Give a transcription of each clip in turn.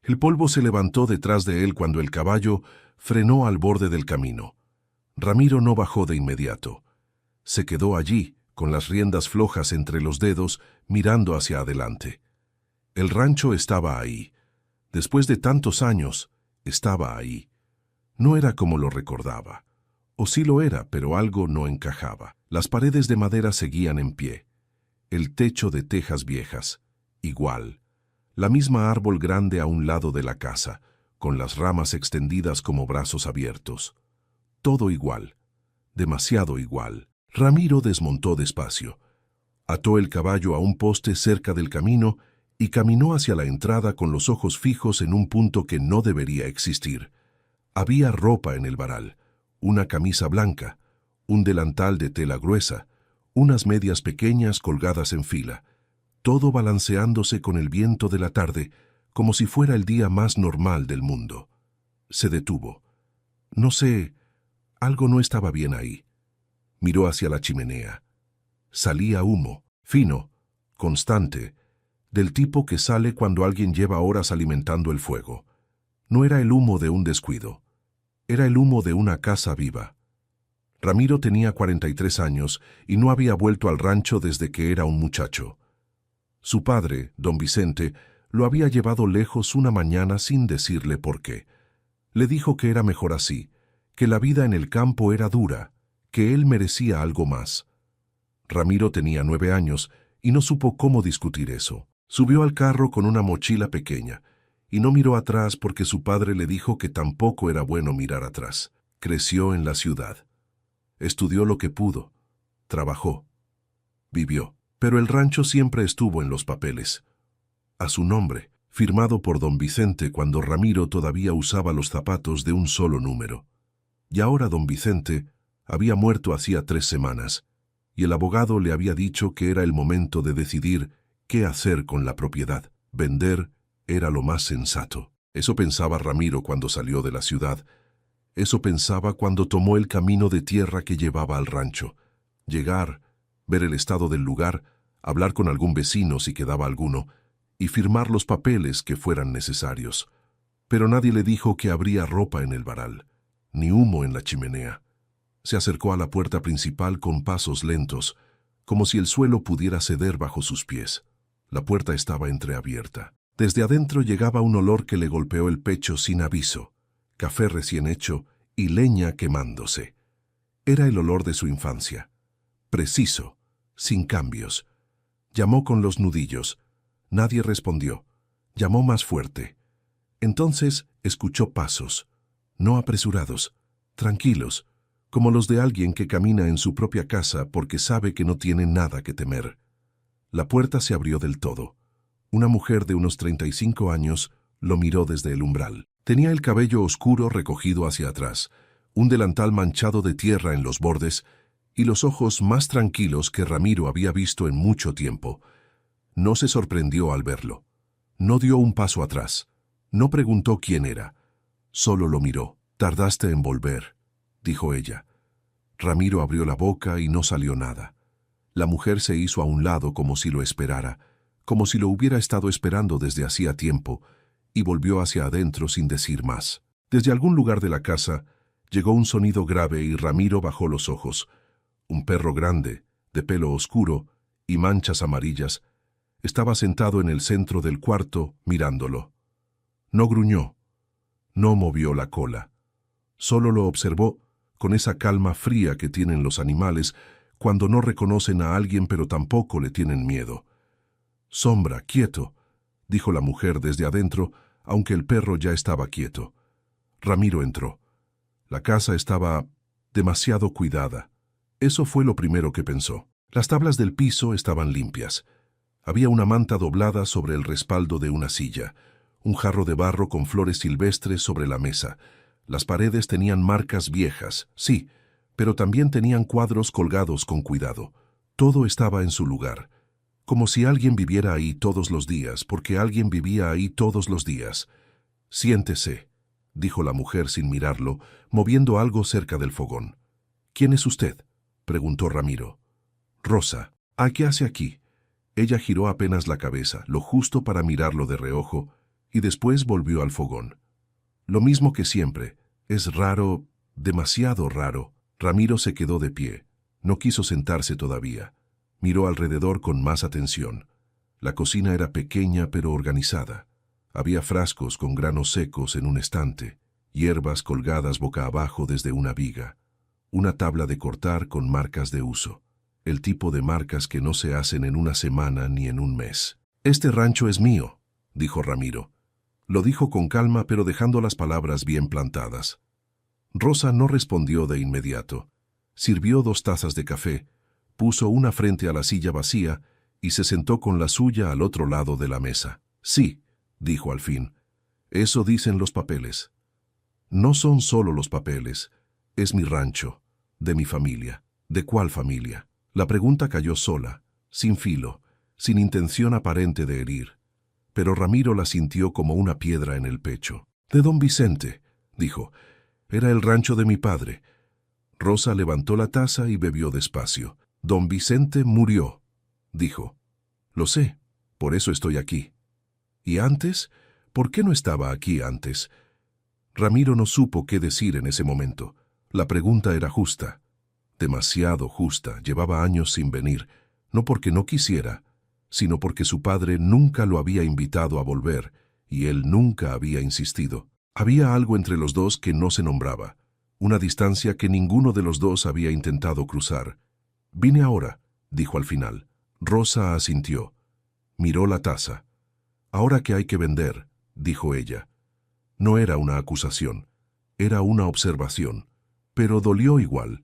El polvo se levantó detrás de él cuando el caballo frenó al borde del camino. Ramiro no bajó de inmediato. Se quedó allí, con las riendas flojas entre los dedos, mirando hacia adelante. El rancho estaba ahí. Después de tantos años, estaba ahí. No era como lo recordaba. O sí lo era, pero algo no encajaba. Las paredes de madera seguían en pie. El techo de tejas viejas, igual. La misma árbol grande a un lado de la casa, con las ramas extendidas como brazos abiertos. Todo igual. Demasiado igual. Ramiro desmontó despacio. Ató el caballo a un poste cerca del camino y caminó hacia la entrada con los ojos fijos en un punto que no debería existir. Había ropa en el varal, una camisa blanca, un delantal de tela gruesa, unas medias pequeñas colgadas en fila, todo balanceándose con el viento de la tarde, como si fuera el día más normal del mundo. Se detuvo. No sé, algo no estaba bien ahí. Miró hacia la chimenea. Salía humo, fino, constante, del tipo que sale cuando alguien lleva horas alimentando el fuego. No era el humo de un descuido. Era el humo de una casa viva. Ramiro tenía 43 años y no había vuelto al rancho desde que era un muchacho. Su padre, don Vicente, lo había llevado lejos una mañana sin decirle por qué. Le dijo que era mejor así, que la vida en el campo era dura, que él merecía algo más. Ramiro tenía 9 años y no supo cómo discutir eso. Subió al carro con una mochila pequeña y no miró atrás porque su padre le dijo que tampoco era bueno mirar atrás. Creció en la ciudad. Estudió lo que pudo. Trabajó. Vivió. Pero el rancho siempre estuvo en los papeles. A su nombre, firmado por don Vicente cuando Ramiro todavía usaba los zapatos de un solo número. Y ahora don Vicente había muerto hacía 3 semanas, y el abogado le había dicho que era el momento de decidir qué hacer con la propiedad. Vender era lo más sensato. Eso pensaba Ramiro cuando salió de la ciudad. Eso pensaba cuando tomó el camino de tierra que llevaba al rancho. Llegar, ver el estado del lugar, hablar con algún vecino si quedaba alguno, y firmar los papeles que fueran necesarios. Pero nadie le dijo que habría ropa en el varal, ni humo en la chimenea. Se acercó a la puerta principal con pasos lentos, como si el suelo pudiera ceder bajo sus pies. La puerta estaba entreabierta. Desde adentro llegaba un olor que le golpeó el pecho sin aviso, café recién hecho y leña quemándose. Era el olor de su infancia. Preciso, sin cambios. Llamó con los nudillos. Nadie respondió. Llamó más fuerte. Entonces escuchó pasos, no apresurados, tranquilos, como los de alguien que camina en su propia casa porque sabe que no tiene nada que temer. La puerta se abrió del todo. Una mujer de unos 35 años lo miró desde el umbral. Tenía el cabello oscuro recogido hacia atrás, un delantal manchado de tierra en los bordes y los ojos más tranquilos que Ramiro había visto en mucho tiempo. No se sorprendió al verlo. No dio un paso atrás. No preguntó quién era. Solo lo miró. «Tardaste en volver», dijo ella. Ramiro abrió la boca y no salió nada. La mujer se hizo a un lado como si lo esperara, como si lo hubiera estado esperando desde hacía tiempo, y volvió hacia adentro sin decir más. Desde algún lugar de la casa llegó un sonido grave y Ramiro bajó los ojos. Un perro grande, de pelo oscuro y manchas amarillas, estaba sentado en el centro del cuarto mirándolo. No gruñó, no movió la cola. Solo lo observó con esa calma fría que tienen los animales cuando no reconocen a alguien pero tampoco le tienen miedo. «Sombra, quieto», dijo la mujer desde adentro, aunque el perro ya estaba quieto. Ramiro entró. La casa estaba demasiado cuidada. Eso fue lo primero que pensó. Las tablas del piso estaban limpias. Había una manta doblada sobre el respaldo de una silla, un jarro de barro con flores silvestres sobre la mesa. Las paredes tenían marcas viejas, sí, pero también tenían cuadros colgados con cuidado. Todo estaba en su lugar, como si alguien viviera ahí todos los días, porque alguien vivía ahí todos los días. «Siéntese», dijo la mujer sin mirarlo, moviendo algo cerca del fogón. «¿Quién es usted?», preguntó Ramiro. «Rosa. ¿A qué hace aquí?». Ella giró apenas la cabeza, lo justo para mirarlo de reojo, y después volvió al fogón. Lo mismo que siempre. Es raro, demasiado raro. Ramiro se quedó de pie. No quiso sentarse todavía. Miró alrededor con más atención. La cocina era pequeña pero organizada. Había frascos con granos secos en un estante, hierbas colgadas boca abajo desde una viga, una tabla de cortar con marcas de uso, el tipo de marcas que no se hacen en una semana ni en un mes. «Este rancho es mío», dijo Ramiro. Lo dijo con calma pero dejando las palabras bien plantadas. Rosa no respondió de inmediato. Sirvió 2 tazas de café, puso una frente a la silla vacía y se sentó con la suya al otro lado de la mesa. «Sí», dijo al fin, «eso dicen los papeles». «No son solo los papeles, es mi rancho, de mi familia». «¿De cuál familia?». La pregunta cayó sola, sin filo, sin intención aparente de herir. Pero Ramiro la sintió como una piedra en el pecho. «De don Vicente», dijo, «era el rancho de mi padre». Rosa levantó la taza y bebió despacio. «Don Vicente murió», dijo. «Lo sé, por eso estoy aquí». «¿Y antes? ¿Por qué no estaba aquí antes?». Ramiro no supo qué decir en ese momento. La pregunta era justa, demasiado justa. Llevaba años sin venir, no porque no quisiera, sino porque su padre nunca lo había invitado a volver y él nunca había insistido. Había algo entre los dos que no se nombraba, una distancia que ninguno de los dos había intentado cruzar. «Vine ahora», dijo al final. Rosa asintió. Miró la taza. «Ahora que hay que vender», dijo ella. No era una acusación, era una observación, pero dolió igual.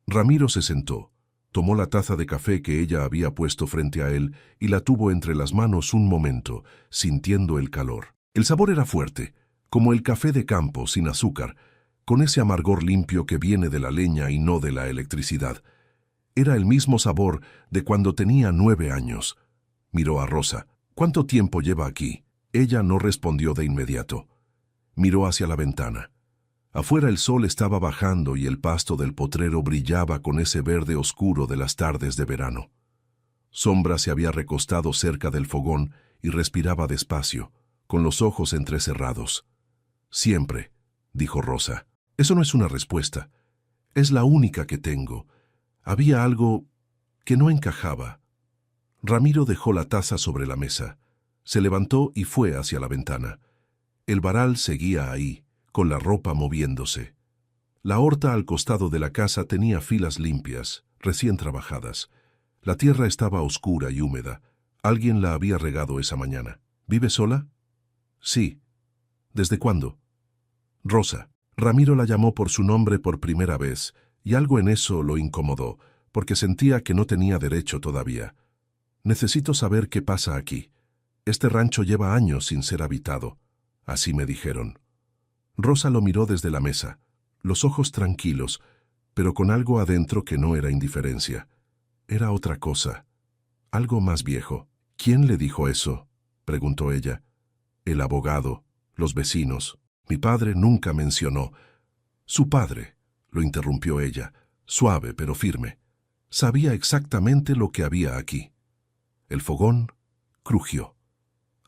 Ramiro se sentó, tomó la taza de café que ella había puesto frente a él y la tuvo entre las manos un momento, sintiendo el calor. El sabor era fuerte, como el café de campo sin azúcar, con ese amargor limpio que viene de la leña y no de la electricidad. Era el mismo sabor de cuando tenía 9 años. Miró a Rosa. «¿Cuánto tiempo lleva aquí?». Ella no respondió de inmediato. Miró hacia la ventana. Afuera el sol estaba bajando y el pasto del potrero brillaba con ese verde oscuro de las tardes de verano. Sombra se había recostado cerca del fogón y respiraba despacio, con los ojos entrecerrados. «Siempre», dijo Rosa. «Eso no es una respuesta. Es la única que tengo. Había algo que no encajaba». Ramiro dejó la taza sobre la mesa. Se levantó y fue hacia la ventana. El varal seguía ahí, con la ropa moviéndose. La horta al costado de la casa tenía filas limpias, recién trabajadas. La tierra estaba oscura y húmeda. Alguien la había regado esa mañana. «¿Vive sola?». «Sí». «¿Desde cuándo?». «Rosa». Ramiro la llamó por su nombre por primera vez, y algo en eso lo incomodó, porque sentía que no tenía derecho todavía. «Necesito saber qué pasa aquí. Este rancho lleva años sin ser habitado. Así me dijeron». Rosa lo miró desde la mesa, los ojos tranquilos, pero con algo adentro que no era indiferencia. Era otra cosa, algo más viejo. «¿Quién le dijo eso?», preguntó ella. «El abogado, los vecinos. Mi padre nunca mencionó». «Su padre», lo interrumpió ella, suave pero firme. «Sabía exactamente lo que había aquí». El fogón crujió.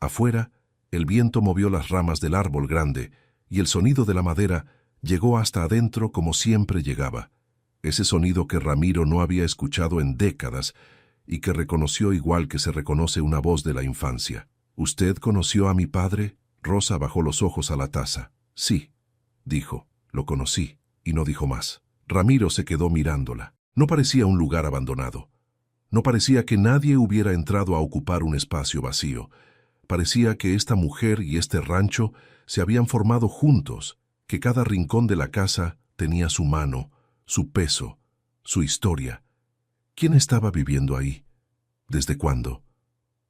Afuera, el viento movió las ramas del árbol grande y el sonido de la madera llegó hasta adentro como siempre llegaba. Ese sonido que Ramiro no había escuchado en décadas y que reconoció igual que se reconoce una voz de la infancia. «¿Usted conoció a mi padre?». Rosa bajó los ojos a la taza. «Sí», dijo, «lo conocí», y no dijo más. Ramiro se quedó mirándola. No parecía un lugar abandonado. No parecía que nadie hubiera entrado a ocupar un espacio vacío. Parecía que esta mujer y este rancho se habían formado juntos, que cada rincón de la casa tenía su mano, su peso, su historia. ¿Quién estaba viviendo ahí? ¿Desde cuándo?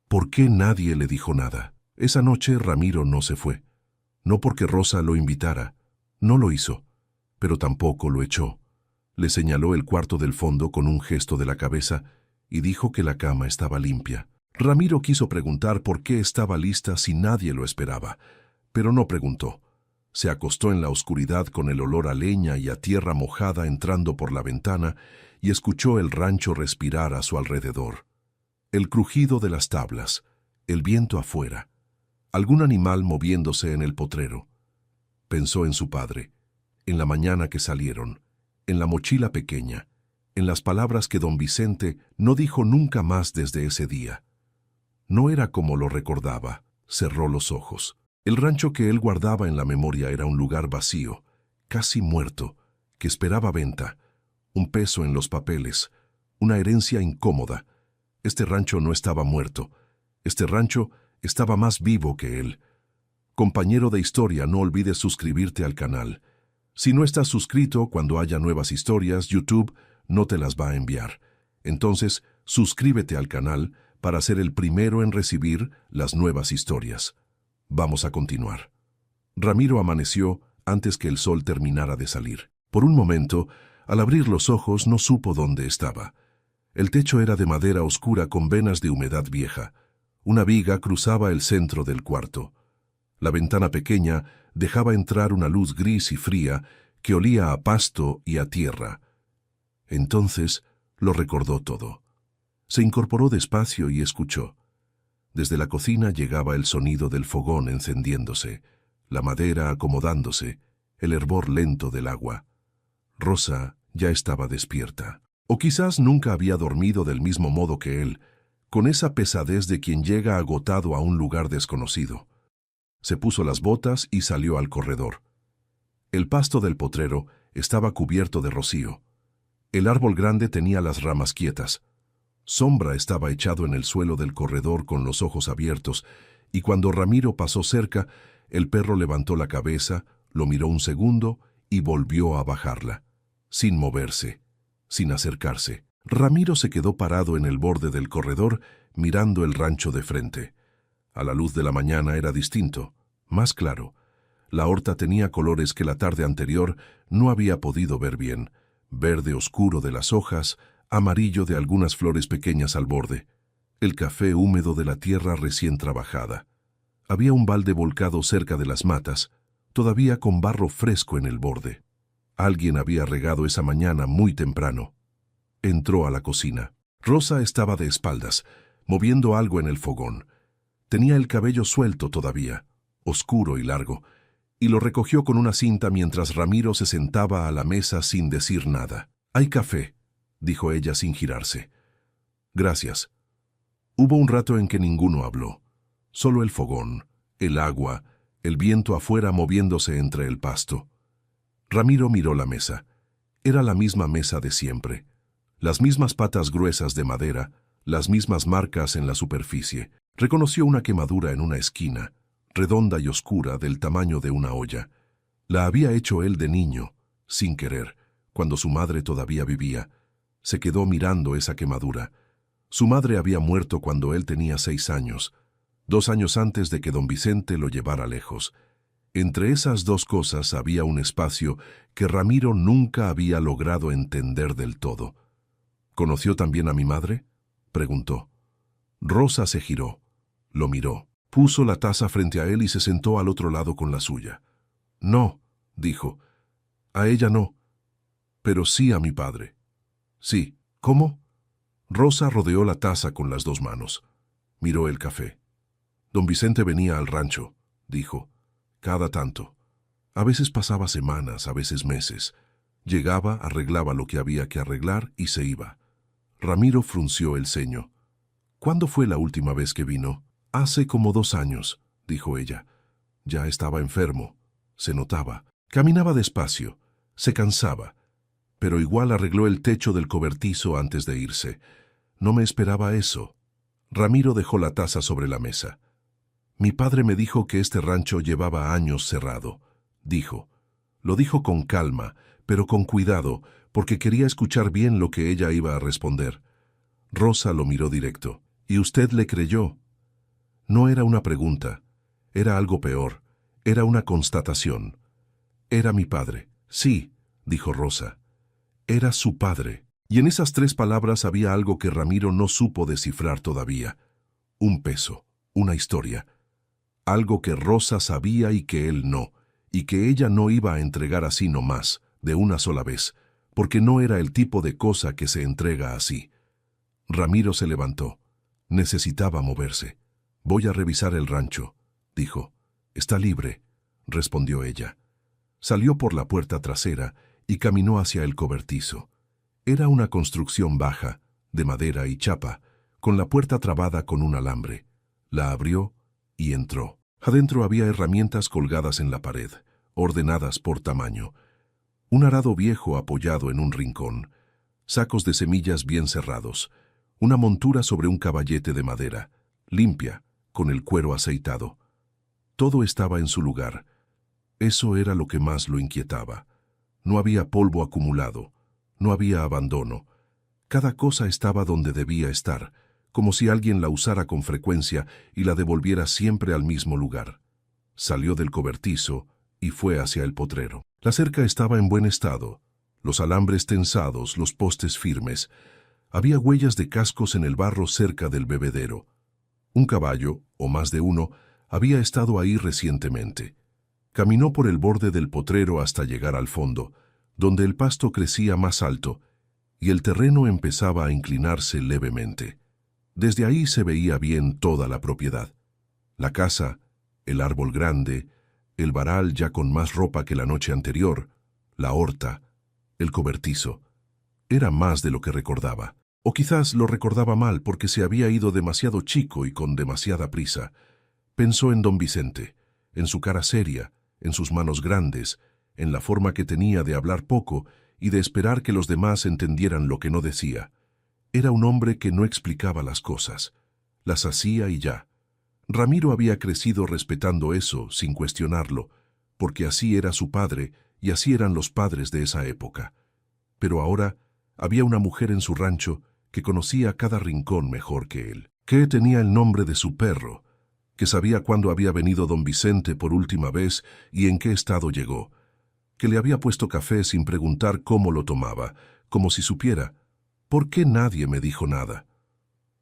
¿Por qué nadie le dijo nada? Esa noche Ramiro no se fue. No porque Rosa lo invitara. No lo hizo, pero tampoco lo echó. Le señaló el cuarto del fondo con un gesto de la cabeza y dijo que la cama estaba limpia. Ramiro quiso preguntar por qué estaba lista si nadie lo esperaba, pero no preguntó. Se acostó en la oscuridad con el olor a leña y a tierra mojada entrando por la ventana y escuchó el rancho respirar a su alrededor. El crujido de las tablas, el viento afuera. algún animal moviéndose en el potrero. Pensó en su padre, en la mañana que salieron, en la mochila pequeña, en las palabras que don Vicente no dijo nunca más desde ese día. No era como lo recordaba. Cerró los ojos. El rancho que él guardaba en la memoria era un lugar vacío, casi muerto, que esperaba venta, un peso en los papeles, una herencia incómoda. Este rancho no estaba muerto. Este rancho estaba más vivo que él. Compañero de historia, no olvides suscribirte al canal. Si no estás suscrito, cuando haya nuevas historias, YouTube no te las va a enviar. Entonces, suscríbete al canal para ser el primero en recibir las nuevas historias. Vamos a continuar. Ramiro amaneció antes que el sol terminara de salir. Por un momento, al abrir los ojos, no supo dónde estaba. El techo era de madera oscura con venas de humedad vieja. Una viga cruzaba el centro del cuarto. La ventana pequeña dejaba entrar una luz gris y fría que olía a pasto y a tierra. Entonces lo recordó todo. Se incorporó despacio y escuchó. Desde la cocina llegaba el sonido del fogón encendiéndose, la madera acomodándose, el hervor lento del agua. Rosa ya estaba despierta. O quizás nunca había dormido del mismo modo que él, con esa pesadez de quien llega agotado a un lugar desconocido. Se puso las botas y salió al corredor. El pasto del potrero estaba cubierto de rocío. El árbol grande tenía las ramas quietas. Sombra estaba echado en el suelo del corredor con los ojos abiertos, y cuando Ramiro pasó cerca, el perro levantó la cabeza, lo miró un segundo y volvió a bajarla, sin moverse, sin acercarse. Ramiro se quedó parado en el borde del corredor, mirando el rancho de frente. A la luz de la mañana era distinto, más claro. La horta tenía colores que la tarde anterior no había podido ver bien: verde oscuro de las hojas, amarillo de algunas flores pequeñas al borde, el café húmedo de la tierra recién trabajada. Había un balde volcado cerca de las matas, todavía con barro fresco en el borde. Alguien había regado esa mañana muy temprano. Entró a la cocina. Rosa estaba de espaldas, moviendo algo en el fogón. Tenía el cabello suelto todavía, oscuro y largo, y lo recogió con una cinta mientras Ramiro se sentaba a la mesa sin decir nada. «Hay café», dijo ella sin girarse. «Gracias». Hubo un rato en que ninguno habló. Solo el fogón, el agua, el viento afuera moviéndose entre el pasto. Ramiro miró la mesa. Era la misma mesa de siempre. Las mismas patas gruesas de madera, las mismas marcas en la superficie. Reconoció una quemadura en una esquina, redonda y oscura, del tamaño de una olla. La había hecho él de niño, sin querer, cuando su madre todavía vivía. Se quedó mirando esa quemadura. Su madre había muerto cuando él tenía 6 años, 2 años antes de que don Vicente lo llevara lejos. Entre esas dos cosas había un espacio que Ramiro nunca había logrado entender del todo. «¿Conoció también a mi madre?», preguntó. Rosa se giró, lo miró, puso la taza frente a él y se sentó al otro lado con la suya. «No», dijo, «a ella no, pero sí a mi padre». «Sí, ¿cómo?». Rosa rodeó la taza con las 2 manos. Miró el café. «Don Vicente venía al rancho», dijo, «cada tanto. A veces pasaba semanas, a veces meses. Llegaba, arreglaba lo que había que arreglar y se iba». Ramiro frunció el ceño. «¿Cuándo fue la última vez que vino?». «Hace como 2 años», dijo ella. Ya estaba enfermo. Se notaba. Caminaba despacio. Se cansaba. Pero igual arregló el techo del cobertizo antes de irse. No me esperaba eso». Ramiro dejó la taza sobre la mesa. «Mi padre me dijo que este rancho llevaba años cerrado», dijo. Lo dijo con calma, pero con cuidado, porque quería escuchar bien lo que ella iba a responder. Rosa lo miró directo. «¿Y usted le creyó?». No era una pregunta. Era algo peor. Era una constatación. «Era mi padre». «Sí», dijo Rosa. Era su padre. Y en esas 3 palabras había algo que Ramiro no supo descifrar todavía. Un peso, una historia. Algo que Rosa sabía y que él no, y que ella no iba a entregar así nomás, de una sola vez, porque no era el tipo de cosa que se entrega así. Ramiro se levantó. Necesitaba moverse. «Voy a revisar el rancho». dijo. «Está libre», respondió ella. Salió por la puerta trasera y caminó hacia el cobertizo. Era una construcción baja, de madera y chapa, con la puerta trabada con un alambre. La abrió y entró. Adentro había herramientas colgadas en la pared, ordenadas por tamaño. Un arado viejo apoyado en un rincón, sacos de semillas bien cerrados, una montura sobre un caballete de madera, limpia, con el cuero aceitado. Todo estaba en su lugar. Eso era lo que más lo inquietaba. No había polvo acumulado, no había abandono. Cada cosa estaba donde debía estar, como si alguien la usara con frecuencia y la devolviera siempre al mismo lugar. Salió del cobertizo y fue hacia el potrero. La cerca estaba en buen estado, los alambres tensados, los postes firmes. Había huellas de cascos en el barro cerca del bebedero. Un caballo, o más de uno, había estado ahí recientemente. Caminó por el borde del potrero hasta llegar al fondo, donde el pasto crecía más alto y el terreno empezaba a inclinarse levemente. Desde ahí se veía bien toda la propiedad. La casa, el árbol grande, el varal ya con más ropa que la noche anterior, la horta, el cobertizo. Era más de lo que recordaba. O quizás lo recordaba mal porque se había ido demasiado chico y con demasiada prisa. Pensó en don Vicente, en su cara seria, en sus manos grandes, en la forma que tenía de hablar poco y de esperar que los demás entendieran lo que no decía. Era un hombre que no explicaba las cosas, las hacía y ya. Ramiro había crecido respetando eso, sin cuestionarlo, porque así era su padre y así eran los padres de esa época. Pero ahora había una mujer en su rancho que conocía cada rincón mejor que él, que tenía el nombre de su perro, que sabía cuándo había venido don Vicente por última vez y en qué estado llegó, que le había puesto café sin preguntar cómo lo tomaba, como si supiera. ¿Por qué nadie me dijo nada?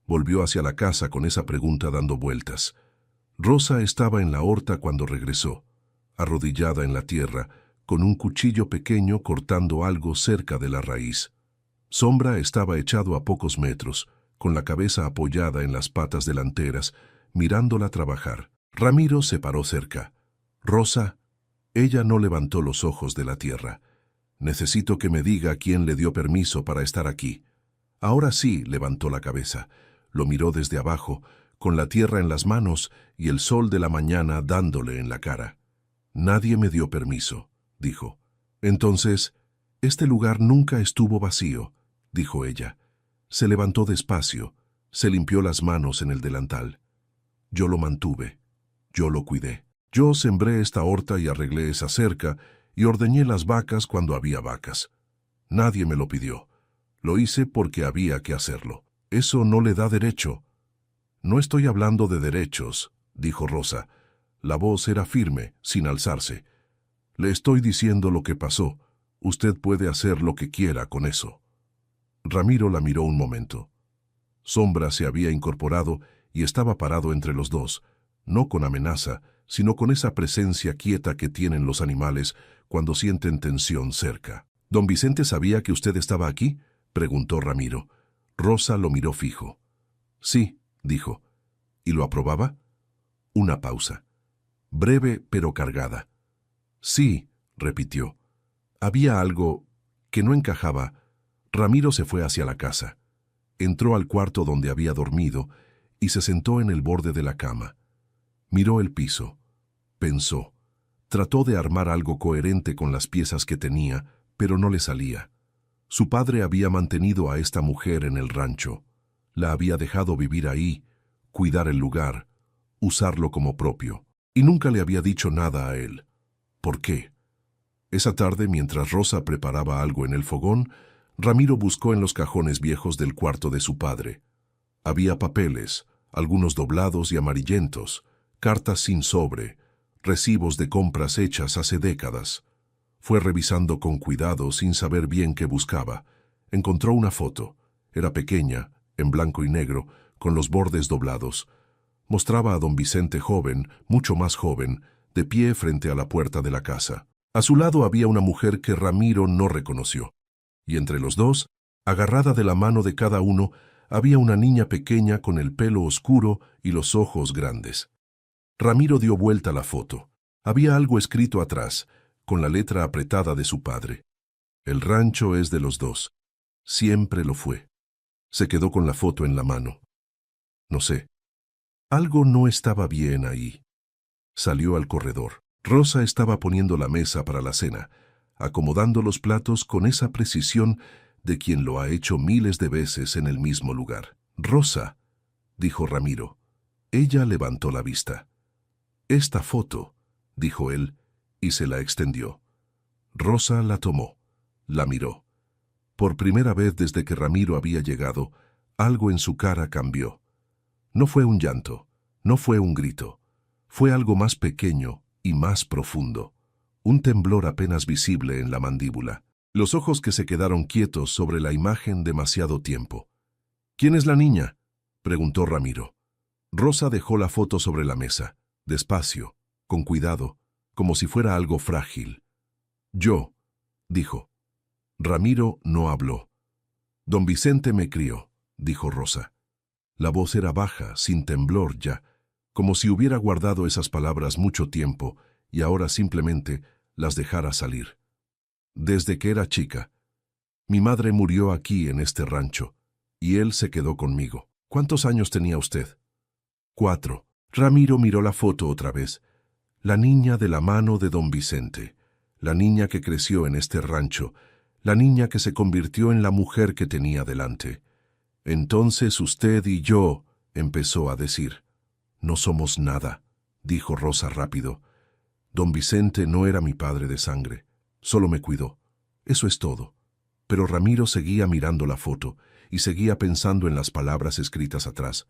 Volvió hacia la casa con esa pregunta dando vueltas. Rosa estaba en la horta cuando regresó, arrodillada en la tierra, con un cuchillo pequeño cortando algo cerca de la raíz. Sombra estaba echado a pocos metros, con la cabeza apoyada en las patas delanteras, mirándola trabajar. Ramiro se paró cerca. «Rosa». Ella no levantó los ojos de la tierra. «Necesito que me diga quién le dio permiso para estar aquí». Ahora sí levantó la cabeza. Lo miró desde abajo, con la tierra en las manos y el sol de la mañana dándole en la cara. «Nadie me dio permiso», dijo. «Entonces, este lugar nunca estuvo vacío», dijo ella. Se levantó despacio, se limpió las manos en el delantal. «Yo lo mantuve, yo lo cuidé. Yo sembré esta horta y arreglé esa cerca y ordeñé las vacas cuando había vacas. Nadie me lo pidió. Lo hice porque había que hacerlo. Eso no le da derecho». «No estoy hablando de derechos», dijo Rosa. La voz era firme, sin alzarse. «Le estoy diciendo lo que pasó. Usted puede hacer lo que quiera con eso». Ramiro la miró un momento. Sombra se había incorporado y estaba parado entre los dos, no con amenaza, sino con esa presencia quieta que tienen los animales cuando sienten tensión cerca. «¿Don Vicente sabía que usted estaba aquí?», preguntó Ramiro. Rosa lo miró fijo. «Sí», dijo. «¿Y lo aprobaba?». Una pausa. Breve pero cargada. «Sí», repitió. Había algo que no encajaba. Ramiro se fue hacia la casa. Entró al cuarto donde había dormido y se sentó en el borde de la cama. Miró el piso. Pensó. Trató de armar algo coherente con las piezas que tenía, pero no le salía. Su padre había mantenido a esta mujer en el rancho. La había dejado vivir ahí, cuidar el lugar, usarlo como propio. Y nunca le había dicho nada a él. ¿Por qué? Esa tarde, mientras Rosa preparaba algo en el fogón, Ramiro buscó en los cajones viejos del cuarto de su padre. Había papeles, algunos doblados y amarillentos, cartas sin sobre, recibos de compras hechas hace décadas. Fue revisando con cuidado sin saber bien qué buscaba. Encontró una foto. Era pequeña, en blanco y negro, con los bordes doblados. Mostraba a don Vicente joven, mucho más joven, de pie frente a la puerta de la casa. A su lado había una mujer que Ramiro no reconoció. Y entre los dos, agarrada de la mano de cada uno, había una niña pequeña con el pelo oscuro y los ojos grandes. Ramiro dio vuelta a la foto. Había algo escrito atrás, con la letra apretada de su padre. El rancho es de los dos. Siempre lo fue. Se quedó con la foto en la mano. No sé. Algo no estaba bien ahí. Salió al corredor. Rosa estaba poniendo la mesa para la cena, acomodando los platos con esa precisión de quien lo ha hecho miles de veces en el mismo lugar. «Rosa», dijo Ramiro. Ella levantó la vista. «Esta foto», dijo él, y se la extendió. Rosa la tomó, la miró. Por primera vez desde que Ramiro había llegado, algo en su cara cambió. No fue un llanto, no fue un grito. Fue algo más pequeño y más profundo. Un temblor apenas visible en la mandíbula. Los ojos que se quedaron quietos sobre la imagen demasiado tiempo. «¿Quién es la niña?», preguntó Ramiro. Rosa dejó la foto sobre la mesa, despacio, con cuidado, como si fuera algo frágil. «Yo», dijo. Ramiro no habló. «Don Vicente me crió», dijo Rosa. La voz era baja, sin temblor ya, como si hubiera guardado esas palabras mucho tiempo y ahora simplemente las dejara salir. «Desde que era chica. Mi madre murió aquí en este rancho, y él se quedó conmigo. ¿Cuántos años tenía usted?» 4. Ramiro miró la foto otra vez. La niña de la mano de don Vicente, la niña que creció en este rancho, la niña que se convirtió en la mujer que tenía delante. «Entonces usted y yo», empezó a decir. «No somos nada», dijo Rosa rápido. «Don Vicente no era mi padre de sangre, solo me cuidó. Eso es todo». Pero Ramiro seguía mirando la foto y seguía pensando en las palabras escritas atrás.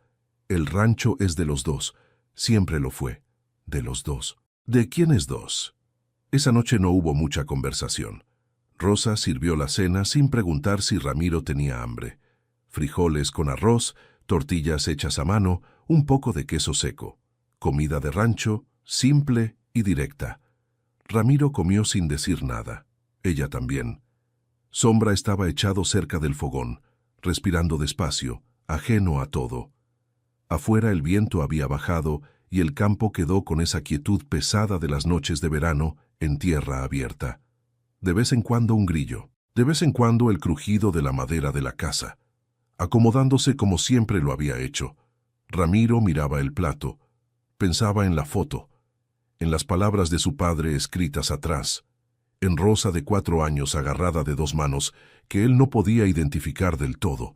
«El rancho es de los dos, siempre lo fue, de los dos». ¿De quiénes dos? Esa noche no hubo mucha conversación. Rosa sirvió la cena sin preguntar si Ramiro tenía hambre. Frijoles con arroz, tortillas hechas a mano, un poco de queso seco. Comida de rancho, simple y directa. Ramiro comió sin decir nada. Ella también. Sombra estaba echado cerca del fogón, respirando despacio, ajeno a todo. Afuera el viento había bajado y el campo quedó con esa quietud pesada de las noches de verano en tierra abierta. De vez en cuando un grillo, de vez en cuando el crujido de la madera de la casa, acomodándose como siempre lo había hecho. Ramiro miraba el plato, pensaba en la foto, en las palabras de su padre escritas atrás, en Rosa de 4 años agarrada de 2 manos que él no podía identificar del todo,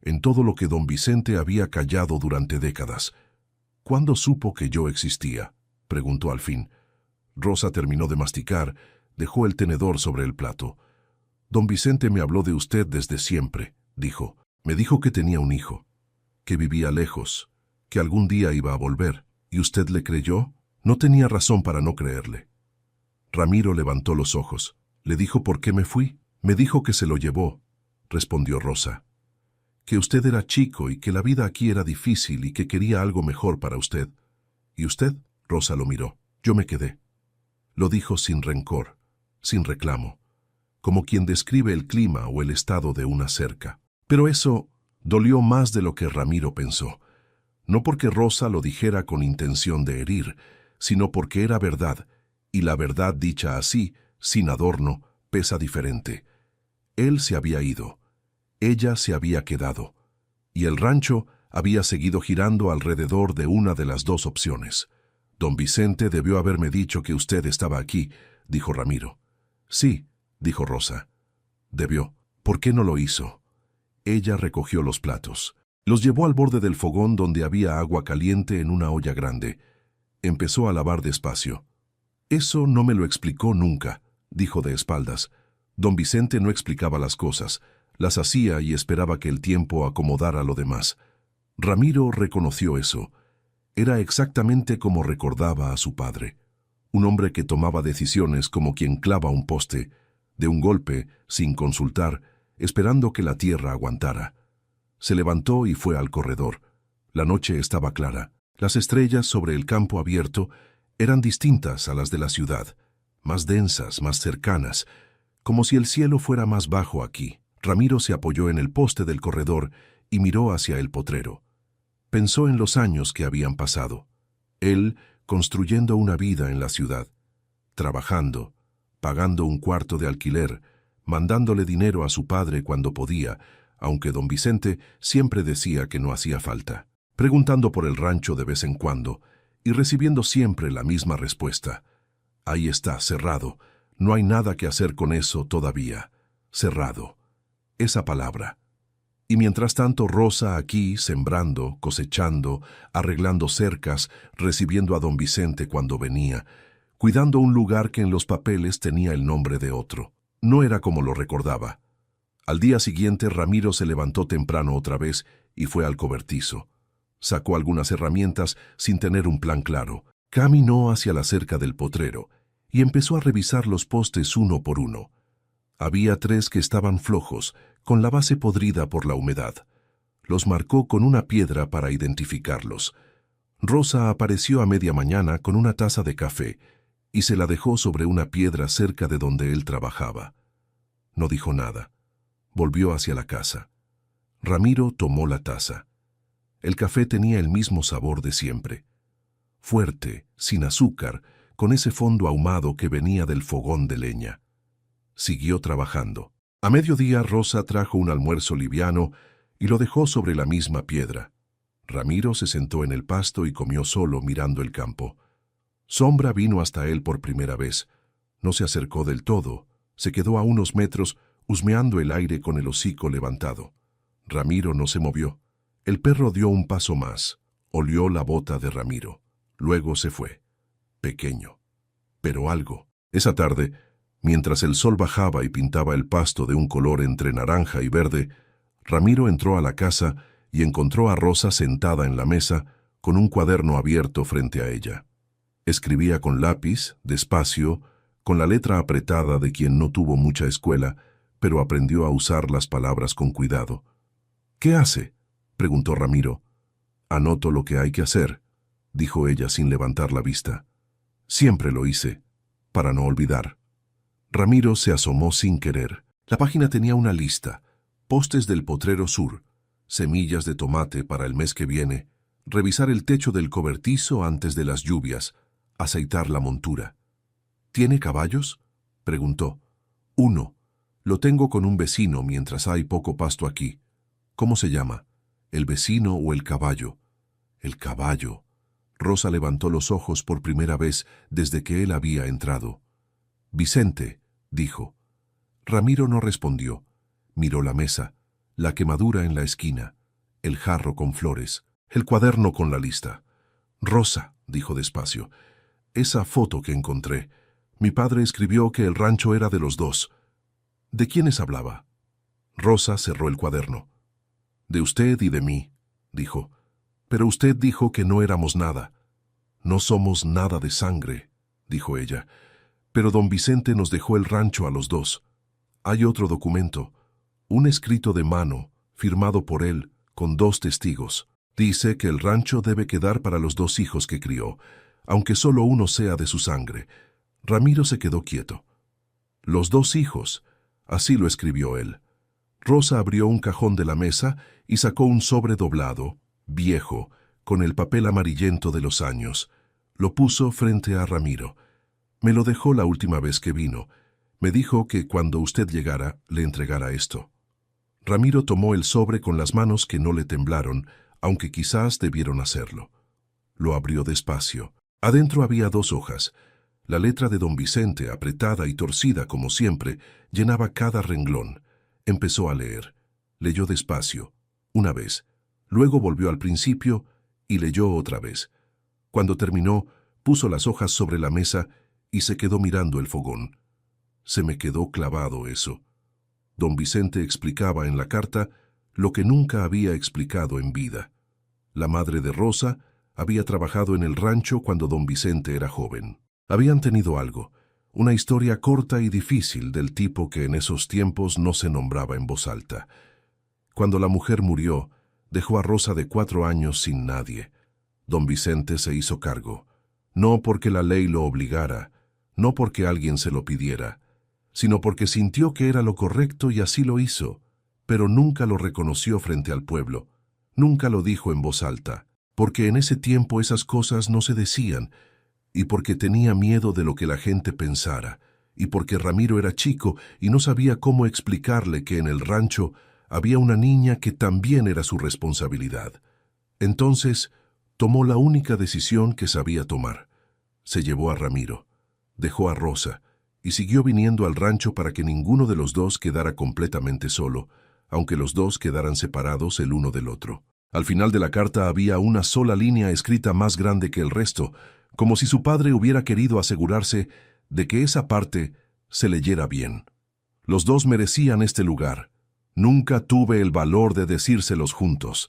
en todo lo que don Vicente había callado durante décadas. «¿Cuándo supo que yo existía?», preguntó al fin. Rosa terminó de masticar, dejó el tenedor sobre el plato. «Don Vicente me habló de usted desde siempre», dijo. «Me dijo que tenía un hijo, que vivía lejos, que algún día iba a volver. ¿Y usted le creyó?». No tenía razón para no creerle. Ramiro levantó los ojos. «¿Le dijo por qué me fui?». «Me dijo que se lo llevó», respondió Rosa. «Que usted era chico y que la vida aquí era difícil y que quería algo mejor para usted». «¿Y usted?». Rosa lo miró. «Yo me quedé». Lo dijo sin rencor, sin reclamo, como quien describe el clima o el estado de una cerca. Pero eso dolió más de lo que Ramiro pensó. No porque Rosa lo dijera con intención de herir, sino porque era verdad, y la verdad dicha así, sin adorno, pesa diferente. Él se había ido. Ella se había quedado, y el rancho había seguido girando alrededor de una de las dos opciones. «Don Vicente debió haberme dicho que usted estaba aquí», dijo Ramiro. «Sí», dijo Rosa. «Debió. ¿Por qué no lo hizo?». Ella recogió los platos. Los llevó al borde del fogón donde había agua caliente en una olla grande. Empezó a lavar despacio. «Eso no me lo explicó nunca», dijo de espaldas. Don Vicente no explicaba las cosas. Las hacía y esperaba que el tiempo acomodara lo demás. Ramiro reconoció eso. Era exactamente como recordaba a su padre. Un hombre que tomaba decisiones como quien clava un poste, de un golpe, sin consultar, esperando que la tierra aguantara. Se levantó y fue al corredor. La noche estaba clara. Las estrellas sobre el campo abierto eran distintas a las de la ciudad, más densas, más cercanas, como si el cielo fuera más bajo aquí. Ramiro se apoyó en el poste del corredor y miró hacia el potrero. Pensó en los años que habían pasado. Él, construyendo una vida en la ciudad, trabajando, pagando un cuarto de alquiler, mandándole dinero a su padre cuando podía, aunque don Vicente siempre decía que no hacía falta, preguntando por el rancho de vez en cuando y recibiendo siempre la misma respuesta. Ahí está, cerrado. No hay nada que hacer con eso todavía. Cerrado. Esa palabra. Y mientras tanto Rosa aquí, sembrando, cosechando, arreglando cercas, recibiendo a don Vicente cuando venía, cuidando un lugar que en los papeles tenía el nombre de otro. No era como lo recordaba. Al día siguiente Ramiro se levantó temprano otra vez y fue al cobertizo. Sacó algunas herramientas sin tener un plan claro. Caminó hacia la cerca del potrero y empezó a revisar los postes uno por uno. Había 3 que estaban flojos, con la base podrida por la humedad. Los marcó con una piedra para identificarlos. Rosa apareció a media mañana con una taza de café y se la dejó sobre una piedra cerca de donde él trabajaba. No dijo nada. Volvió hacia la casa. Ramiro tomó la taza. El café tenía el mismo sabor de siempre. Fuerte, sin azúcar, con ese fondo ahumado que venía del fogón de leña. Siguió trabajando. A mediodía Rosa trajo un almuerzo liviano y lo dejó sobre la misma piedra. Ramiro se sentó en el pasto y comió solo mirando el campo. Sombra vino hasta él por primera vez. No se acercó del todo. Se quedó a unos metros, husmeando el aire con el hocico levantado. Ramiro no se movió. El perro dio un paso más. Olió la bota de Ramiro. Luego se fue. Pequeño. Pero algo. Esa tarde, mientras el sol bajaba y pintaba el pasto de un color entre naranja y verde, Ramiro entró a la casa y encontró a Rosa sentada en la mesa con un cuaderno abierto frente a ella. Escribía con lápiz, despacio, con la letra apretada de quien no tuvo mucha escuela, pero aprendió a usar las palabras con cuidado. «¿Qué hace?», preguntó Ramiro. «Anoto lo que hay que hacer», dijo ella sin levantar la vista. «Siempre lo hice, para no olvidar». Ramiro se asomó sin querer. La página tenía una lista: postes del potrero sur, semillas de tomate para el mes que viene, revisar el techo del cobertizo antes de las lluvias, aceitar la montura. «¿Tiene caballos?», preguntó. «Uno. Lo tengo con un vecino mientras hay poco pasto aquí». «¿Cómo se llama? ¿El vecino o el caballo?» «El caballo». Rosa levantó los ojos por primera vez desde que él había entrado. «Vicente», dijo. Ramiro no respondió. Miró la mesa, la quemadura en la esquina, el jarro con flores, el cuaderno con la lista. «Rosa», dijo despacio, «esa foto que encontré. Mi padre escribió que el rancho era de los 2. ¿De quiénes hablaba?» Rosa cerró el cuaderno. «De usted y de mí», dijo. «Pero usted dijo que no éramos nada». «No somos nada de sangre», dijo ella. «Pero don Vicente nos dejó el rancho a los 2. Hay otro documento, un escrito de mano, firmado por él, con 2 testigos. Dice que el rancho debe quedar para los 2 hijos que crió, aunque solo uno sea de su sangre». Ramiro se quedó quieto. «Los 2 hijos», así lo escribió él. Rosa abrió un cajón de la mesa y sacó un sobre doblado, viejo, con el papel amarillento de los años. Lo puso frente a Ramiro. «Me lo dejó la última vez que vino. Me dijo que cuando usted llegara, le entregara esto». Ramiro tomó el sobre con las manos que no le temblaron, aunque quizás debieron hacerlo. Lo abrió despacio. Adentro había 2 hojas. La letra de don Vicente, apretada y torcida como siempre, llenaba cada renglón. Empezó a leer. Leyó despacio, una vez. Luego volvió al principio y leyó otra vez. Cuando terminó, puso las hojas sobre la mesa y se quedó mirando el fogón. Se me quedó clavado eso. Don Vicente explicaba en la carta lo que nunca había explicado en vida. La madre de Rosa había trabajado en el rancho cuando don Vicente era joven. Habían tenido algo, una historia corta y difícil del tipo que en esos tiempos no se nombraba en voz alta. Cuando la mujer murió, dejó a Rosa de 4 años sin nadie. Don Vicente se hizo cargo, no porque la ley lo obligara, no porque alguien se lo pidiera, sino porque sintió que era lo correcto y así lo hizo, pero nunca lo reconoció frente al pueblo, nunca lo dijo en voz alta, porque en ese tiempo esas cosas no se decían, y porque tenía miedo de lo que la gente pensara, y porque Ramiro era chico y no sabía cómo explicarle que en el rancho había una niña que también era su responsabilidad. Entonces, tomó la única decisión que sabía tomar. Se llevó a Ramiro, dejó a Rosa, y siguió viniendo al rancho para que ninguno de los dos quedara completamente solo, aunque los dos quedaran separados el uno del otro. Al final de la carta había una sola línea escrita más grande que el resto, como si su padre hubiera querido asegurarse de que esa parte se leyera bien. Los dos merecían este lugar. Nunca tuve el valor de decírselos juntos.